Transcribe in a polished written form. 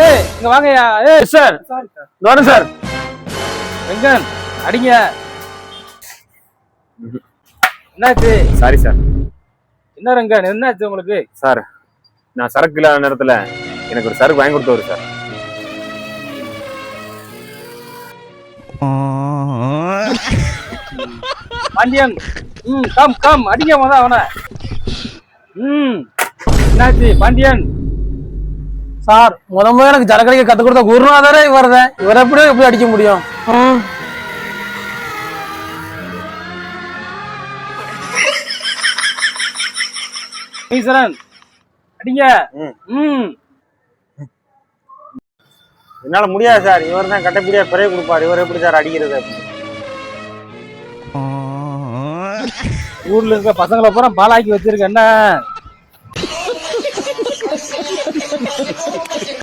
ஏய் இங்க வாங்கய்யா. ஏய் சார் வரேன் சார். வெங்கன் அடிங்க. என்னாச்சு? Sorry sir. என்ன ரங்கன் என்னாச்சு உங்களுக்கு? சார் நான் சரக்கு இல்லாத நேரத்துல எனக்கு ஒரு சரக்கு வாங்கி கொடுத்தவர் சார். பாண்டியன் கம் கம் அடிங்க மொத அவனை. என்னாச்சு பாண்டியன்? சார் முதல்ல எனக்கு சரக்கடிக்க கத்து கொடுத்த குருநாதரே இவர் தான். இவரை எப்படி அடிக்க முடியும்? ஈஸ்வரன் அடிங்க. என்னால முடியாது சார். இவர் தான் கட்டப்பிடியா பிறைய கொடுப்பாரு. இவர் எப்படி சார் அடிக்கிறது? ஊர்ல இருக்க பசங்களை பூரா பாலாக்கி வச்சிருக்க என்ன